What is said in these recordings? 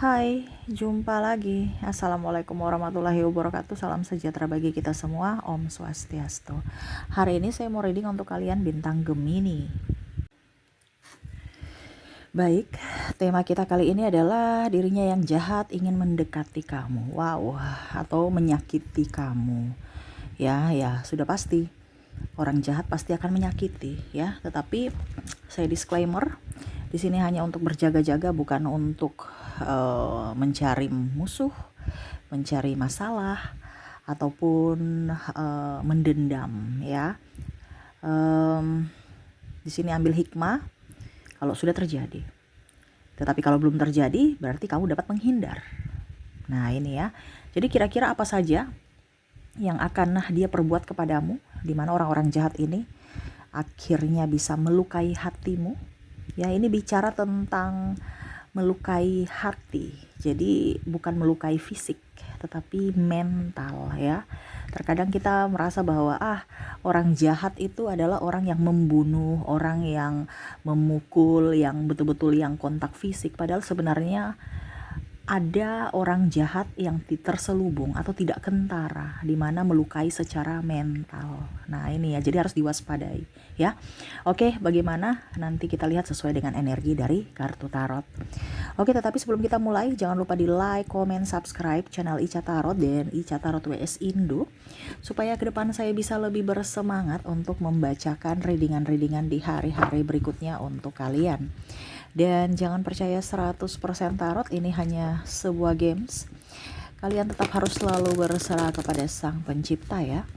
Hai, jumpa lagi. Assalamualaikum warahmatullahi wabarakatuh. Salam sejahtera bagi kita semua. Om Swastiastu. Hari ini saya mau reading untuk kalian bintang Gemini. Baik, tema kita kali ini adalah dirinya yang jahat ingin mendekati kamu. Wow, atau menyakiti kamu. Ya, sudah pasti. Orang jahat pasti akan menyakiti, ya. Tetapi saya disclaimer, di sini hanya untuk berjaga-jaga, bukan untuk mencari musuh, mencari masalah, ataupun mendendam, ya. Di sini ambil hikmah kalau sudah terjadi. Tetapi kalau belum terjadi, berarti kamu dapat menghindar. Nah ini ya. Jadi kira-kira apa saja yang akan dia perbuat kepadamu, di mana orang-orang jahat ini akhirnya bisa melukai hatimu. Ya, ini bicara tentang melukai hati. Jadi bukan melukai fisik, tetapi mental, ya. Terkadang kita merasa bahwa orang jahat itu adalah orang yang membunuh, orang yang memukul, yang betul-betul yang kontak fisik. Padahal sebenarnya ada orang jahat yang terselubung atau tidak kentara, di mana melukai secara mental. Nah ini ya, jadi harus diwaspadai, ya. Oke, bagaimana? Nanti kita lihat sesuai dengan energi dari kartu tarot. Oke, tetapi sebelum kita mulai, jangan lupa di like, comment, subscribe channel Ica Tarot dan Ica Tarot WS Indo, supaya ke depan saya bisa lebih bersemangat untuk membacakan readingan-readingan di hari-hari berikutnya untuk kalian. Dan jangan percaya 100% tarot, ini hanya sebuah games. Kalian tetap harus selalu berserah kepada Sang Pencipta, ya.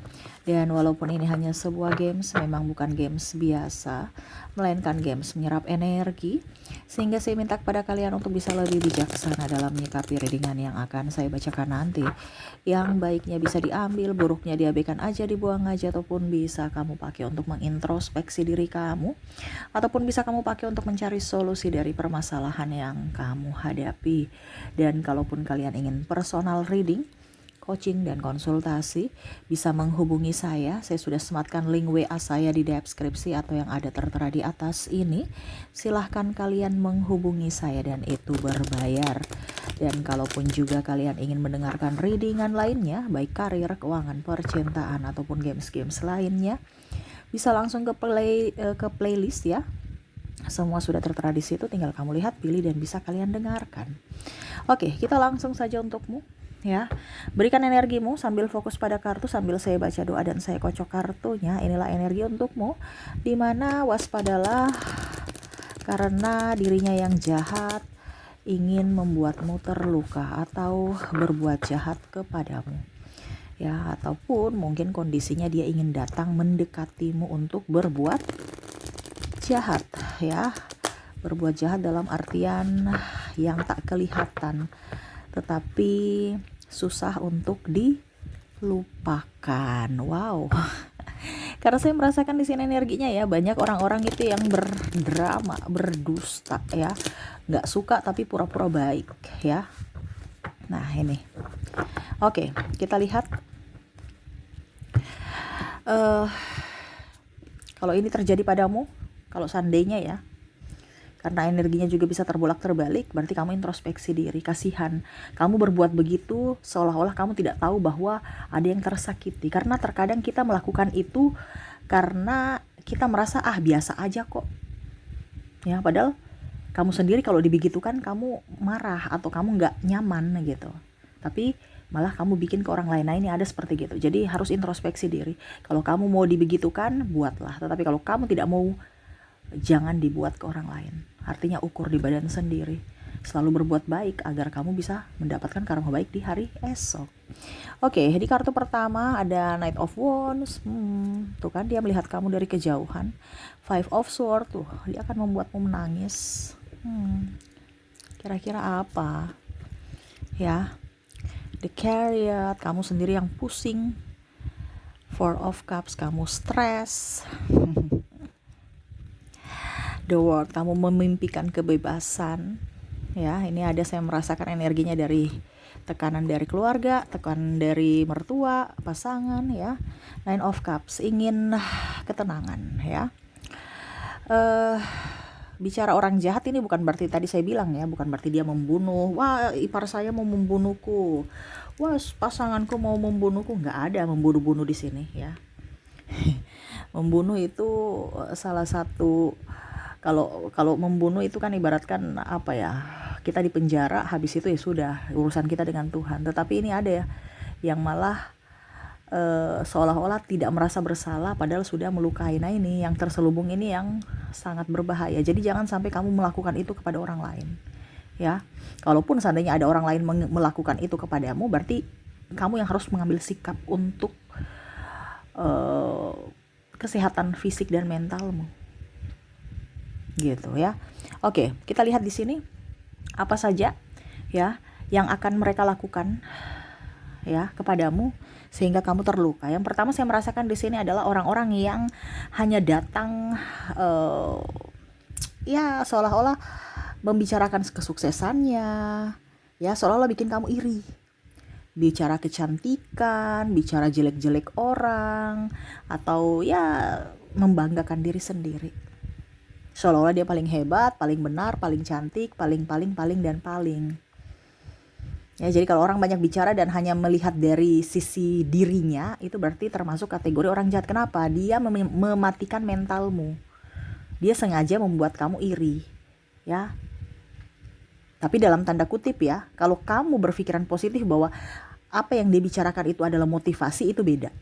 Dan walaupun ini hanya sebuah games, memang bukan games biasa, melainkan games menyerap energi. Sehingga saya minta kepada kalian untuk bisa lebih bijaksana dalam menyikapi readingan yang akan saya bacakan nanti. Yang baiknya bisa diambil, buruknya diabaikan aja, dibuang aja, ataupun bisa kamu pakai untuk mengintrospeksi diri kamu, ataupun bisa kamu pakai untuk mencari solusi dari permasalahan yang kamu hadapi. Dan kalaupun kalian ingin personal reading, coaching dan konsultasi, bisa menghubungi saya. Saya sudah sematkan link WA saya di deskripsi atau yang ada tertera di atas ini. Silahkan kalian menghubungi saya dan itu berbayar. Dan kalaupun juga kalian ingin mendengarkan readingan lainnya, baik karir, keuangan, percintaan, ataupun games-games lainnya, bisa langsung ke playlist, ya. Semua sudah tertera di situ, tinggal kamu lihat, pilih, dan bisa kalian dengarkan. Oke, kita langsung saja untukmu, ya. Berikan energimu sambil fokus pada kartu, sambil saya baca doa dan saya kocok kartunya. Inilah energi untukmu, dimana waspadalah karena dirinya yang jahat ingin membuatmu terluka atau berbuat jahat kepadamu, ya. Ataupun mungkin kondisinya dia ingin datang mendekatimu untuk berbuat jahat, ya. Berbuat jahat dalam artian yang tak kelihatan, tetapi susah untuk dilupakan. Wow. Karena saya merasakan di sini energinya, ya, banyak orang-orang itu yang berdrama, berdusta, ya. Nggak suka tapi pura-pura baik, ya. Nah ini. Oke, kita lihat. Kalau ini terjadi padamu, kalau seandainya, ya, karena energinya juga bisa terbolak-terbalik, berarti kamu introspeksi diri, kasihan. Kamu berbuat begitu seolah-olah kamu tidak tahu bahwa ada yang tersakiti. Karena terkadang kita melakukan itu karena kita merasa biasa aja kok, ya. Padahal kamu sendiri kalau dibegitukan kamu marah atau kamu nggak nyaman gitu. Tapi malah kamu bikin ke orang lain. Nah ini ada seperti gitu. Jadi harus introspeksi diri. Kalau kamu mau dibegitukan, buatlah. Tetapi kalau kamu tidak mau, jangan dibuat ke orang lain. Artinya ukur di badan sendiri. Selalu berbuat baik agar kamu bisa mendapatkan karma baik di hari esok. Oke, di kartu pertama ada Knight of Wands. Tuh kan, dia melihat kamu dari kejauhan. Five of Swords, tuh, dia akan membuatmu menangis. Kira-kira apa? Ya, The Chariot, kamu sendiri yang pusing. Four of Cups, kamu stres. The World, kamu memimpikan kebebasan, ya. Ini ada, saya merasakan energinya dari tekanan dari keluarga, tekanan dari mertua, pasangan, ya. Nine of Cups, ingin ketenangan, ya. bicara orang jahat ini bukan berarti tadi saya bilang ya, bukan berarti dia membunuh. Wah, ipar saya mau membunuhku. Wah, pasanganku mau membunuhku. Nggak ada membunuh-bunuh di sini ya. Membunuh itu salah satu, kalau kalau membunuh itu kan ibaratkan apa ya? Kita di penjara, habis itu ya sudah urusan kita dengan Tuhan. Tetapi ini ada ya yang malah seolah-olah tidak merasa bersalah padahal sudah melukai. Nah, ini yang terselubung ini yang sangat berbahaya. Jadi jangan sampai kamu melakukan itu kepada orang lain ya. Kalaupun seandainya ada orang lain melakukan itu kepadamu, berarti kamu yang harus mengambil sikap untuk kesehatan fisik dan mentalmu gitu ya. Oke, kita lihat di sini apa saja ya yang akan mereka lakukan ya kepadamu sehingga kamu terluka. Yang pertama saya merasakan di sini adalah orang-orang yang hanya datang ya seolah-olah membicarakan kesuksesannya, ya seolah-olah bikin kamu iri. Bicara kecantikan, bicara jelek-jelek orang, atau ya membanggakan diri sendiri. Seolah-olah dia paling hebat, paling benar, paling cantik, paling dan paling. Ya, jadi kalau orang banyak bicara dan hanya melihat dari sisi dirinya, itu berarti termasuk kategori orang jahat. Kenapa? Dia mematikan mentalmu. Dia sengaja membuat kamu iri, ya. Tapi dalam tanda kutip ya, kalau kamu berpikiran positif bahwa apa yang dia bicarakan itu adalah motivasi, itu beda.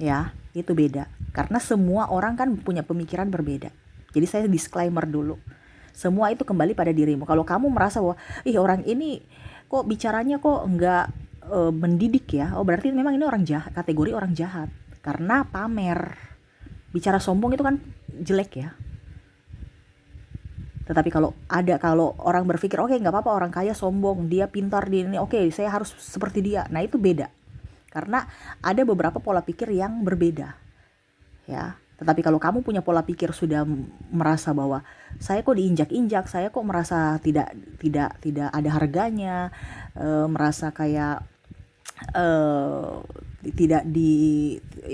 Ya, itu beda. Karena semua orang kan punya pemikiran berbeda. Jadi saya disclaimer dulu. Semua itu kembali pada dirimu. Kalau kamu merasa bahwa, orang ini kok bicaranya kok enggak mendidik ya, berarti memang ini orang jahat, kategori orang jahat. Karena pamer. Bicara sombong itu kan jelek ya. Tetapi kalau orang berpikir, oke, nggak apa-apa orang kaya sombong, dia pintar di ini, oke, saya harus seperti dia. Nah, itu beda. Karena ada beberapa pola pikir yang berbeda. Ya. Tetapi kalau kamu punya pola pikir sudah merasa bahwa saya kok diinjak-injak, saya kok merasa tidak ada harganya, merasa kayak tidak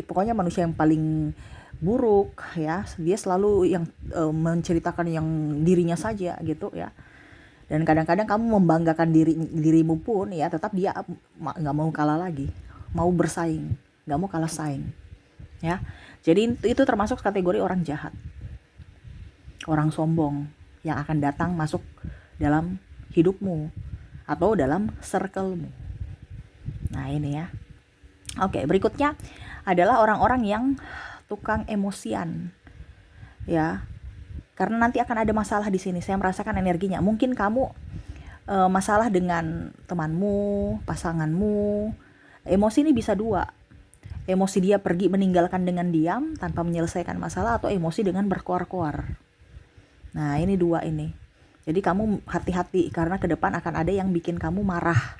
pokoknya manusia yang paling buruk ya, dia selalu yang menceritakan yang dirinya saja gitu ya. Dan kadang-kadang kamu membanggakan dirimu pun ya, tetap dia nggak mau kalah lagi, mau bersaing, nggak mau kalah saing ya. Jadi itu termasuk kategori orang jahat, orang sombong yang akan datang masuk dalam hidupmu atau dalam circle-mu. Nah, ini ya. Oke, berikutnya adalah orang-orang yang tukang emosian. Ya. Karena nanti akan ada masalah di sini. Saya merasakan energinya. Mungkin kamu masalah dengan temanmu, pasanganmu. Emosi ini bisa dua. Emosi dia pergi meninggalkan dengan diam tanpa menyelesaikan masalah, atau emosi dengan berkoar-koar. Nah, ini dua ini. Jadi kamu hati-hati karena ke depan akan ada yang bikin kamu marah.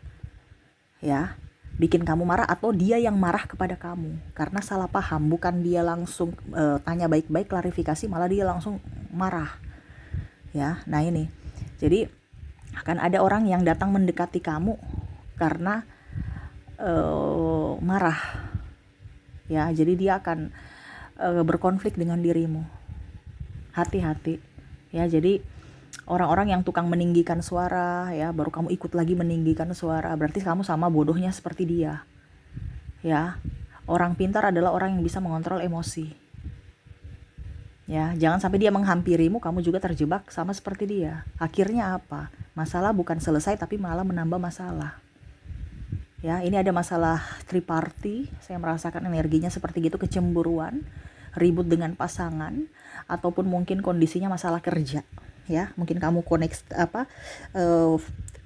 Ya, bikin kamu marah atau dia yang marah kepada kamu karena salah paham, bukan dia langsung tanya baik-baik klarifikasi, malah dia langsung marah. Ya, nah ini. Jadi akan ada orang yang datang mendekati kamu karena marah. Ya, jadi dia akan berkonflik dengan dirimu. Hati-hati. Ya, jadi orang-orang yang tukang meninggikan suara ya, baru kamu ikut lagi meninggikan suara, berarti kamu sama bodohnya seperti dia. Ya. Orang pintar adalah orang yang bisa mengontrol emosi. Ya, jangan sampai dia menghampirimu, kamu juga terjebak sama seperti dia. Akhirnya apa? Masalah bukan selesai tapi malah menambah masalah. Ya, ini ada masalah triparty, saya merasakan energinya seperti gitu, kecemburuan, ribut dengan pasangan, ataupun mungkin kondisinya masalah kerja. Ya, mungkin kamu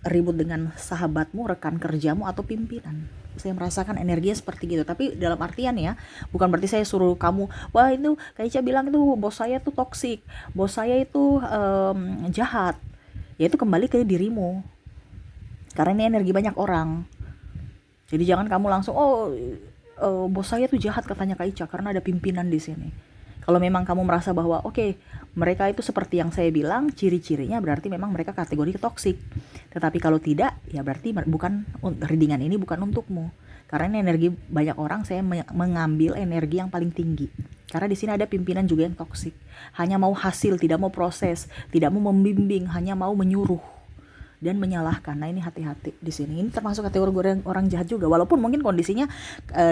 ribut dengan sahabatmu, rekan kerjamu, atau pimpinan. Saya merasakan energinya seperti gitu. Tapi dalam artian ya, bukan berarti saya suruh kamu, wah itu Kak Ica bilang itu bos saya tuh toksik, bos saya itu jahat. Ya, itu kembali ke dirimu. Karena ini energi banyak orang. Jadi jangan kamu langsung bos saya tuh jahat katanya Kak Ica karena ada pimpinan di sini. Kalau memang kamu merasa bahwa mereka itu seperti yang saya bilang, ciri-cirinya berarti memang mereka kategori toksik. Tetapi kalau tidak, ya berarti readingan ini bukan untukmu. Karena ini energi banyak orang, saya mengambil energi yang paling tinggi. Karena di sini ada pimpinan juga yang toksik. Hanya mau hasil, tidak mau proses, tidak mau membimbing, hanya mau menyuruh dan menyalahkan. Nah, ini hati-hati di sini. Ini termasuk kategori orang jahat juga. Walaupun mungkin kondisinya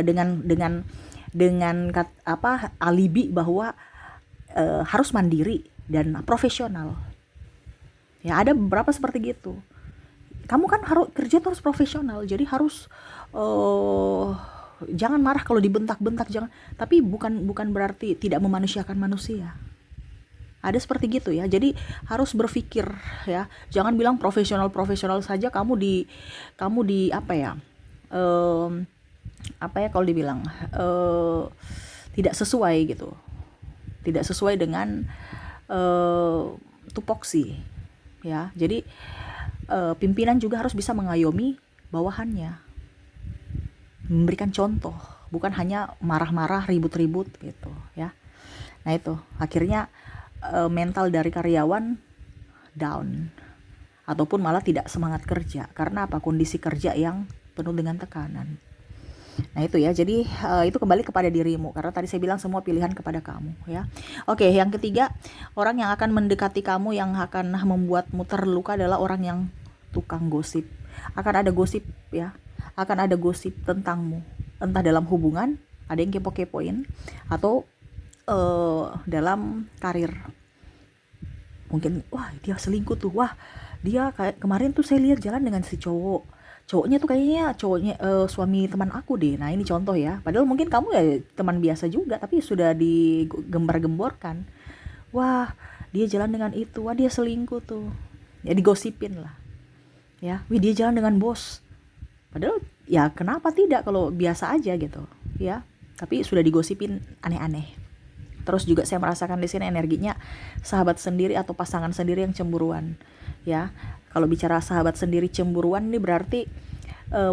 dengan alibi bahwa harus mandiri dan profesional. Ya, ada beberapa seperti gitu. Kamu kan harus kerja terus profesional, jadi harus jangan marah kalau dibentak-bentak, jangan. Tapi bukan berarti tidak memanusiakan manusia. Ada seperti gitu ya. Jadi harus berpikir ya. Jangan bilang profesional saja kamu di kalau dibilang tidak sesuai gitu. Tidak sesuai dengan tupoksi ya. Jadi pimpinan juga harus bisa mengayomi bawahannya, memberikan contoh, bukan hanya marah-marah, ribut-ribut gitu ya. Nah, itu akhirnya mental dari karyawan down ataupun malah tidak semangat kerja. Karena apa? Kondisi kerja yang penuh dengan tekanan. Nah, itu ya. Jadi itu kembali kepada dirimu, karena tadi saya bilang semua pilihan kepada kamu ya. Oke, yang ketiga, orang yang akan mendekati kamu yang akan membuatmu terluka adalah orang yang tukang gosip. Akan ada gosip ya. Akan ada gosip tentangmu, entah dalam hubungan, ada yang kepo-kepoin, atau dalam karir. Mungkin wah, dia selingkuh tuh, wah dia kayak kemarin tuh saya lihat jalan dengan si cowoknya tuh kayaknya suami teman aku deh. Nah, ini contoh ya. Padahal mungkin kamu ya teman biasa juga, tapi sudah digembar-gemborkan. Wah, dia jalan dengan itu. Wah, dia selingkuh tuh. Ya, digosipin lah. Ya, wih, dia jalan dengan bos. Padahal ya kenapa tidak kalau biasa aja gitu, ya. Tapi sudah digosipin aneh-aneh. Terus juga saya merasakan di sini energinya sahabat sendiri atau pasangan sendiri yang cemburuan. Ya, kalau bicara sahabat sendiri cemburuan ini berarti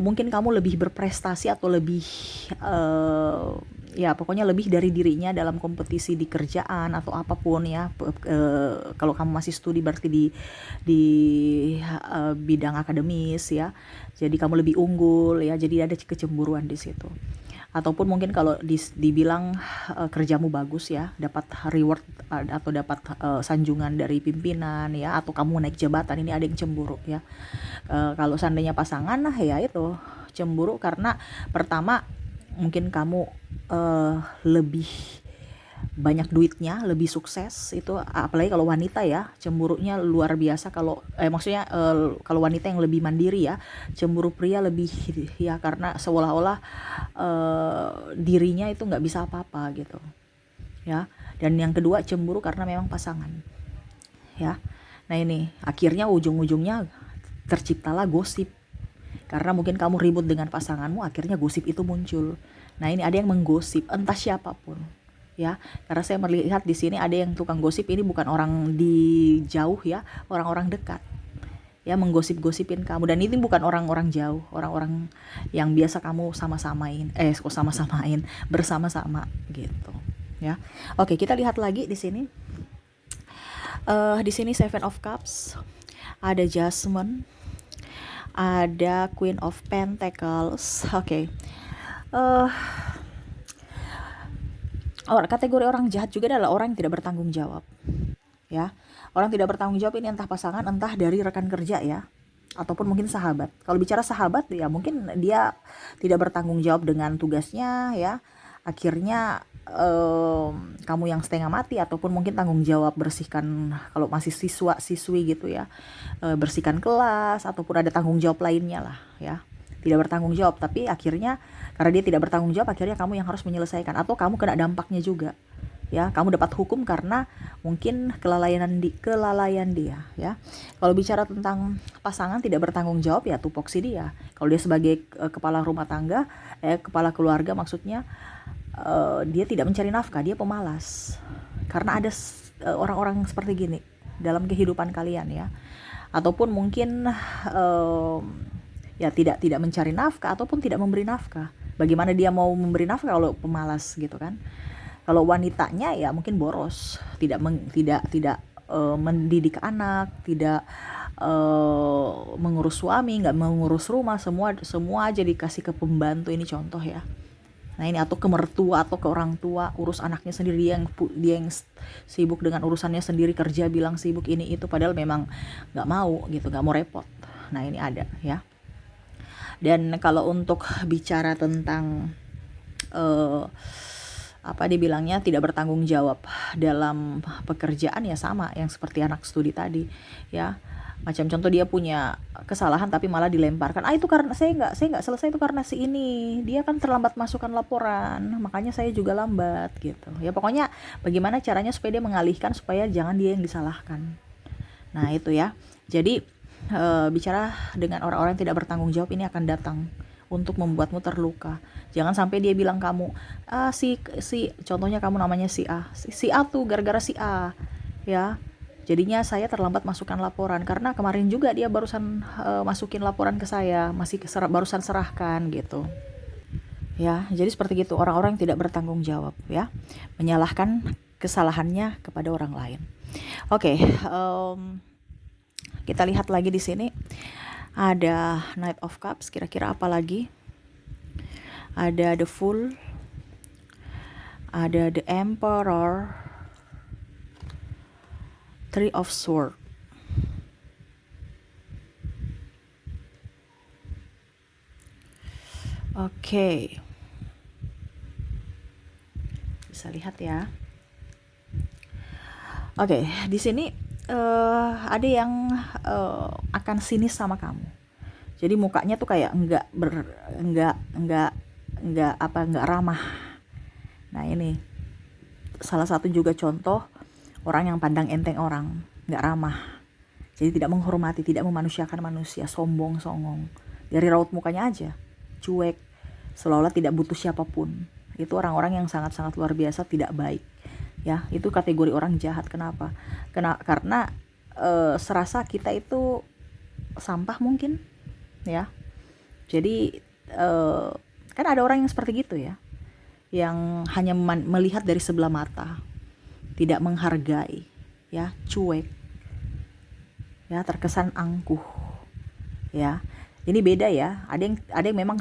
mungkin kamu lebih berprestasi atau lebih ya pokoknya lebih dari dirinya dalam kompetisi di kerjaan atau apapun ya. Kalau kamu masih studi berarti di bidang akademis ya. Jadi kamu lebih unggul ya. Jadi ada kecemburuan di situ. Ataupun mungkin kalau dibilang kerjamu bagus ya, dapat reward atau dapat sanjungan dari pimpinan ya, atau kamu naik jabatan, ini ada yang cemburu ya. Kalau seandainya pasangan, nah ya itu cemburu karena pertama mungkin kamu lebih banyak duitnya, lebih sukses. Itu apalagi kalau wanita ya, cemburunya luar biasa. Kalau maksudnya kalau wanita yang lebih mandiri ya, cemburu pria lebih ya, karena seolah-olah dirinya itu nggak bisa apa-apa gitu ya. Dan yang kedua cemburu karena memang pasangan ya. Nah, ini akhirnya ujung-ujungnya terciptalah gosip. Karena mungkin kamu ribut dengan pasanganmu, akhirnya gosip itu muncul. Nah, ini ada yang menggosip, entah siapapun ya. Karena saya melihat di sini ada yang tukang gosip, ini bukan orang di jauh ya, orang-orang dekat ya, menggosip-gosipin kamu. Dan ini bukan orang-orang jauh, orang-orang yang biasa kamu sama-samain bersama-sama gitu ya. Oke, kita lihat lagi di sini. Di sini Seven of Cups, ada Jasmine, ada Queen of Pentacles. Oke. Kategori orang jahat juga adalah orang yang tidak bertanggung jawab ya. Orang tidak bertanggung jawab ini entah pasangan, entah dari rekan kerja ya, ataupun mungkin sahabat. Kalau bicara sahabat ya mungkin dia tidak bertanggung jawab dengan tugasnya ya. Akhirnya kamu yang setengah mati, ataupun mungkin tanggung jawab bersihkan kalau masih siswi gitu ya, bersihkan kelas, ataupun ada tanggung jawab lainnya lah ya. Tidak bertanggung jawab, tapi akhirnya karena dia tidak bertanggung jawab, akhirnya kamu yang harus menyelesaikan, atau kamu kena dampaknya juga ya. Kamu dapat hukum karena mungkin kelalaian dia ya. Kalau bicara tentang pasangan tidak bertanggung jawab ya tupoksi dia. Kalau dia sebagai kepala rumah tangga, kepala keluarga maksudnya, dia tidak mencari nafkah, dia pemalas. Karena ada orang-orang seperti gini dalam kehidupan kalian ya. Ataupun mungkin ya tidak mencari nafkah ataupun tidak memberi nafkah. Bagaimana dia mau memberi nafkah kalau pemalas gitu kan? Kalau wanitanya ya mungkin boros, tidak mendidik anak, tidak mengurus suami, nggak mengurus rumah, semua aja dikasih ke pembantu. Ini contoh ya. Nah ini, atau ke mertua atau ke orang tua, urus anaknya sendiri, dia yang sibuk dengan urusannya sendiri, kerja bilang sibuk ini itu, padahal memang nggak mau gitu, nggak mau repot. Nah ini ada ya. Dan kalau untuk bicara tentang apa dibilangnya, tidak bertanggung jawab dalam pekerjaan, ya sama yang seperti anak studi tadi ya. Macam contoh, dia punya kesalahan tapi malah dilemparkan, itu karena saya nggak selesai, itu karena si ini, dia kan terlambat masukkan laporan, makanya saya juga lambat gitu ya. Pokoknya bagaimana caranya supaya dia mengalihkan, supaya jangan dia yang disalahkan. Nah itu ya. Jadi bicara dengan orang-orang yang tidak bertanggung jawab ini akan datang untuk membuatmu terluka. Jangan sampai dia bilang kamu, si contohnya kamu namanya si A. Si A tuh gara-gara si A ya. Jadinya saya terlambat masukkan laporan karena kemarin juga dia barusan masukin laporan ke saya, barusan serahkan gitu. Ya, jadi seperti gitu orang-orang yang tidak bertanggung jawab ya, menyalahkan kesalahannya kepada orang lain. Oke, kita lihat lagi di sini. Ada Knight of Cups, kira-kira apa lagi? Ada The Fool, ada The Emperor, Three of Swords. Oke. Bisa lihat ya. Oke, di sini ada yang akan sinis sama kamu. Jadi mukanya tuh kayak enggak ramah. Nah, ini salah satu juga contoh orang yang pandang enteng orang, enggak ramah. Jadi tidak menghormati, tidak memanusiakan manusia, sombong, songong. Dari raut mukanya aja, cuek, seolah-olah tidak butuh siapapun. Itu orang-orang yang sangat-sangat luar biasa, tidak baik. Ya, itu kategori orang jahat. Kenapa? Karena serasa kita itu sampah mungkin, ya. Jadi kan ada orang yang seperti gitu ya, yang hanya melihat dari sebelah mata, tidak menghargai, ya, cuek, ya, terkesan angkuh, ya. Ini beda ya. Ada yang memang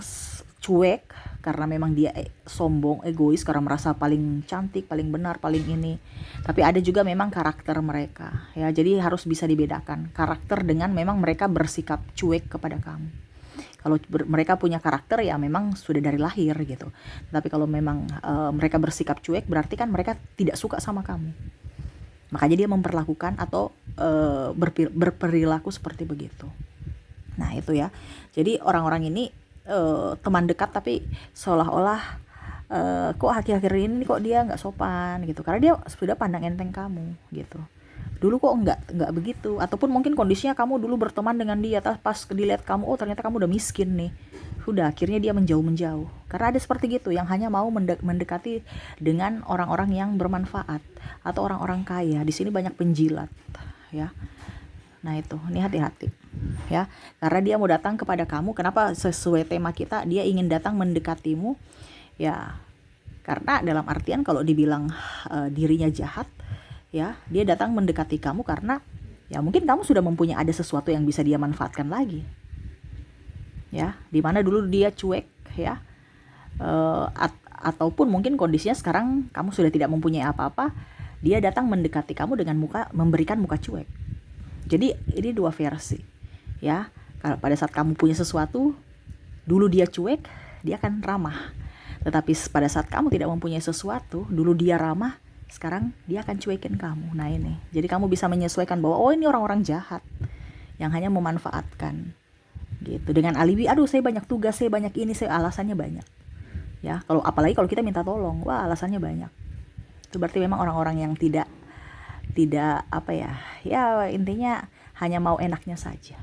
cuek karena memang dia sombong, egois, karena merasa paling cantik, paling benar, paling ini. Tapi ada juga memang karakter mereka ya. Jadi harus bisa dibedakan karakter dengan memang mereka bersikap cuek kepada kamu. Kalau mereka punya karakter ya memang sudah dari lahir gitu. Tapi kalau memang mereka bersikap cuek, berarti kan mereka tidak suka sama kamu. Makanya dia memperlakukan atau berperilaku seperti begitu. Nah itu ya. Jadi orang-orang ini teman dekat tapi seolah-olah kok akhir-akhir ini kok dia nggak sopan gitu, karena dia sudah pandang enteng kamu gitu. Dulu kok nggak begitu, ataupun mungkin kondisinya kamu dulu berteman dengan dia, pas dilihat kamu, oh ternyata kamu udah miskin nih, sudah akhirnya dia menjauh. Karena ada seperti gitu yang hanya mau mendekati dengan orang-orang yang bermanfaat atau orang-orang kaya. Di sini banyak penjilat ya. Nah itu, ini hati-hati ya, karena dia mau datang kepada kamu. Kenapa? Sesuai tema kita, dia ingin datang mendekatimu ya, karena dalam artian kalau dibilang dirinya jahat ya, dia datang mendekati kamu karena ya mungkin kamu sudah mempunyai ada sesuatu yang bisa dia manfaatkan lagi ya, dimana dulu dia cuek ya, ataupun mungkin kondisinya sekarang kamu sudah tidak mempunyai apa-apa, dia datang mendekati kamu dengan memberikan muka cuek. Jadi ini dua versi ya. Kalau pada saat kamu punya sesuatu, dulu dia cuek, dia akan ramah. Tetapi pada saat kamu tidak mempunyai sesuatu, dulu dia ramah, sekarang dia akan cuekin kamu. Nah ini, jadi kamu bisa menyesuaikan bahwa oh ini orang-orang jahat yang hanya memanfaatkan gitu, dengan alibi, aduh saya banyak tugas, saya banyak ini, saya alasannya banyak ya. Apalagi kalau kita minta tolong, wah alasannya banyak. Itu berarti memang orang-orang yang tidak apa ya, intinya hanya mau enaknya saja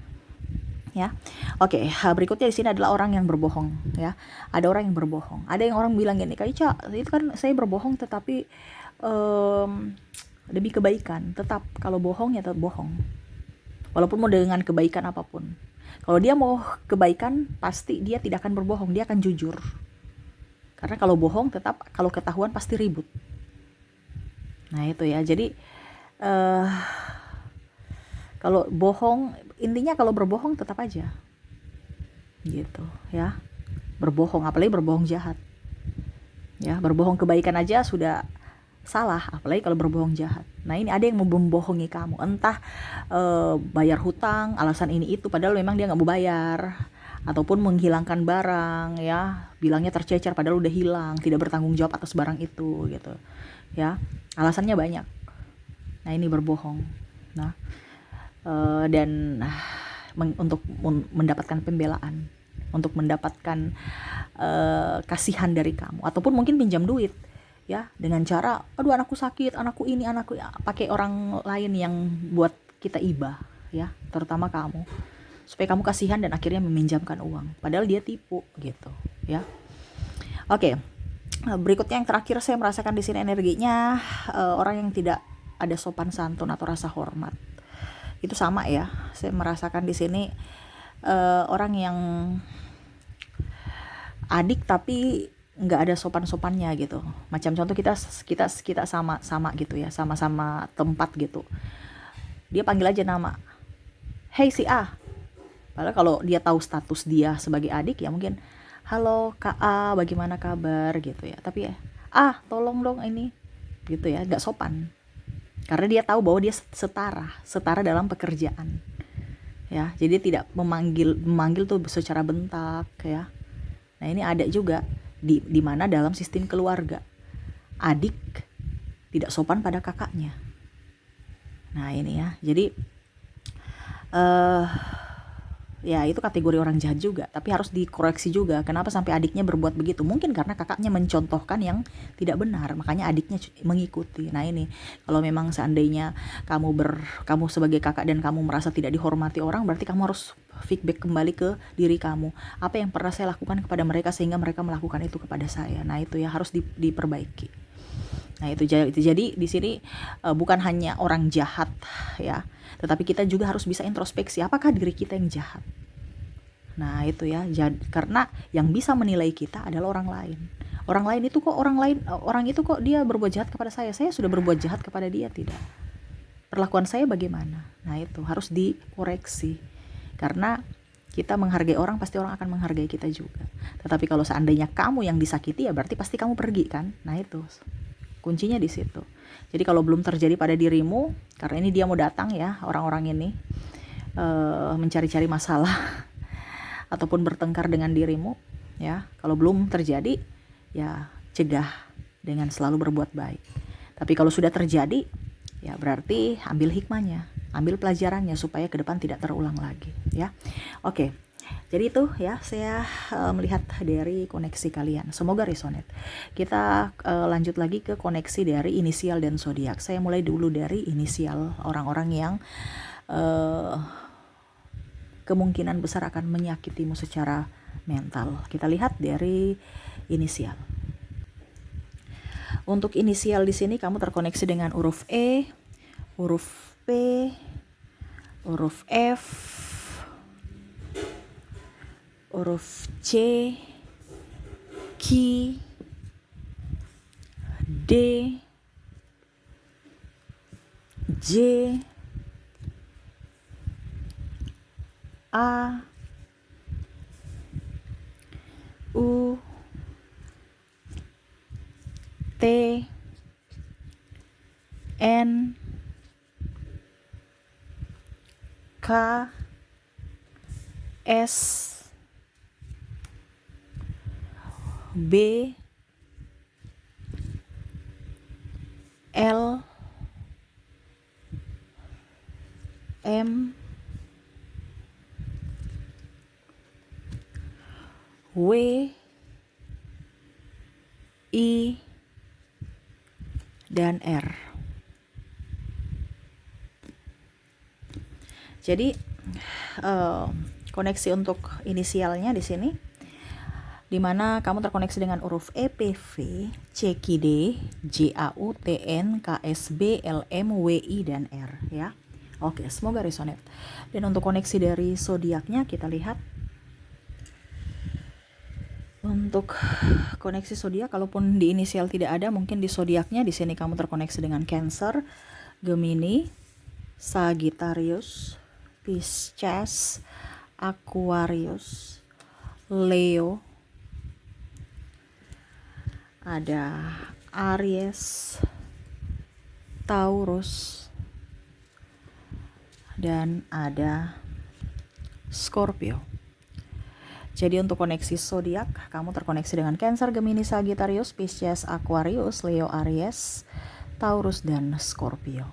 ya. Oke, berikutnya di sini adalah orang yang berbohong ya. Ada orang yang berbohong. Ada yang orang bilang gini, Kak Ica, itu kan saya berbohong tetapi demi kebaikan. Tetap kalau bohong ya tetap bohong, walaupun mau dengan kebaikan apapun. Kalau dia mau kebaikan, pasti dia tidak akan berbohong, dia akan jujur. Karena kalau bohong tetap, kalau ketahuan pasti ribut. Nah itu ya. Jadi Kalau bohong, intinya kalau berbohong tetap aja gitu ya. Berbohong, apalagi berbohong jahat. Ya, berbohong kebaikan aja sudah salah, apalagi kalau berbohong jahat. Nah, ini ada yang mau membohongi kamu, entah bayar hutang, alasan ini itu, padahal memang dia nggak mau bayar, ataupun menghilangkan barang, ya, bilangnya tercecer, padahal udah hilang, tidak bertanggung jawab atas barang itu, gitu, ya, alasannya banyak. Nah, ini berbohong. Nah, dan untuk mendapatkan pembelaan, untuk mendapatkan kasihan dari kamu, ataupun mungkin pinjam duit ya dengan cara aduh anakku sakit, anakku ini, anakku ya, pakai orang lain yang buat kita iba ya, terutama kamu, supaya kamu kasihan dan akhirnya meminjamkan uang padahal dia tipu gitu ya. Oke. Berikutnya yang terakhir, saya merasakan di sini energinya orang yang tidak ada sopan santun atau rasa hormat. Itu sama ya, saya merasakan di sini orang yang adik tapi nggak ada sopan-sopannya gitu. Macam contoh kita sama gitu ya, sama-sama tempat gitu. Dia panggil aja nama, hey si A. Padahal kalau dia tahu status dia sebagai adik ya mungkin, halo Kak A, bagaimana kabar gitu ya. Tapi ya, tolong dong ini gitu ya, nggak sopan. Karena dia tahu bahwa dia setara dalam pekerjaan. Ya, jadi tidak memanggil tuh secara bentak ya. Nah, ini ada juga di mana dalam sistem keluarga adik tidak sopan pada kakaknya. Nah, ini ya. Jadi ya itu kategori orang jahat juga, tapi harus dikoreksi juga. Kenapa sampai adiknya berbuat begitu? Mungkin karena kakaknya mencontohkan yang tidak benar, makanya adiknya mengikuti. Nah, ini kalau memang seandainya kamu sebagai kakak dan kamu merasa tidak dihormati orang, berarti kamu harus feedback kembali ke diri kamu. Apa yang pernah saya lakukan kepada mereka sehingga mereka melakukan itu kepada saya? Nah, itu ya harus diperbaiki. Nah, itu jadi di sini bukan hanya orang jahat ya, tetapi kita juga harus bisa introspeksi, apakah diri kita yang jahat. Nah, itu ya, karena yang bisa menilai kita adalah orang lain. Orang itu kok dia berbuat jahat kepada saya sudah berbuat jahat kepada dia tidak? Perlakuan saya bagaimana? Nah, itu harus dikoreksi. Karena kita menghargai orang, pasti orang akan menghargai kita juga. Tetapi kalau seandainya kamu yang disakiti, ya berarti pasti kamu pergi kan? Nah, itu kuncinya di situ. Jadi kalau belum terjadi pada dirimu, karena ini dia mau datang ya, orang-orang ini mencari-cari masalah ataupun bertengkar dengan dirimu ya. Kalau belum terjadi, ya cegah dengan selalu berbuat baik. Tapi kalau sudah terjadi, ya berarti ambil hikmahnya, ambil pelajarannya supaya ke depan tidak terulang lagi ya. Oke. Jadi itu ya, saya melihat dari koneksi kalian. Semoga resonate. Kita lanjut lagi ke koneksi dari inisial dan zodiak. Saya mulai dulu dari inisial, orang-orang yang kemungkinan besar akan menyakitimu secara mental. Kita lihat dari inisial. Untuk inisial di sini kamu terkoneksi dengan huruf E, huruf P, huruf F, huruf C, Q, D, J, A, U, T, N, K, S, B, L, M, W, I, dan R. Jadi koneksi untuk inisialnya di sini, di mana kamu terkoneksi dengan huruf E, P, V, C, Q, D, J, A, U, T, N, K, S, B, L, M, W, I, dan R ya. Oke, semoga resonate. Dan untuk koneksi dari zodiaknya kita lihat. Untuk koneksi zodiak, kalaupun di inisial tidak ada, mungkin di zodiaknya di sini kamu terkoneksi dengan Cancer, Gemini, Sagittarius, Pisces, Aquarius, Leo, ada Aries, Taurus, dan ada Scorpio. Jadi untuk koneksi zodiak, kamu terkoneksi dengan Cancer, Gemini, Sagittarius, Pisces, Aquarius, Leo, Aries, Taurus, dan Scorpio.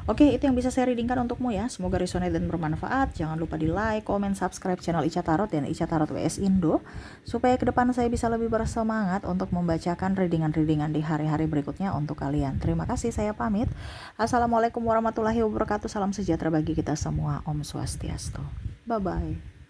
Oke, itu yang bisa saya readingkan untukmu ya. Semoga resonate dan bermanfaat. Jangan lupa di like, comment, subscribe channel Ica Tarot dan Ica Tarot WS Indo, supaya ke depan saya bisa lebih bersemangat untuk membacakan readingan-readingan di hari-hari berikutnya untuk kalian. Terima kasih, saya pamit. Assalamualaikum warahmatullahi wabarakatuh. Salam sejahtera bagi kita semua. Om Swastiastu. Bye-bye.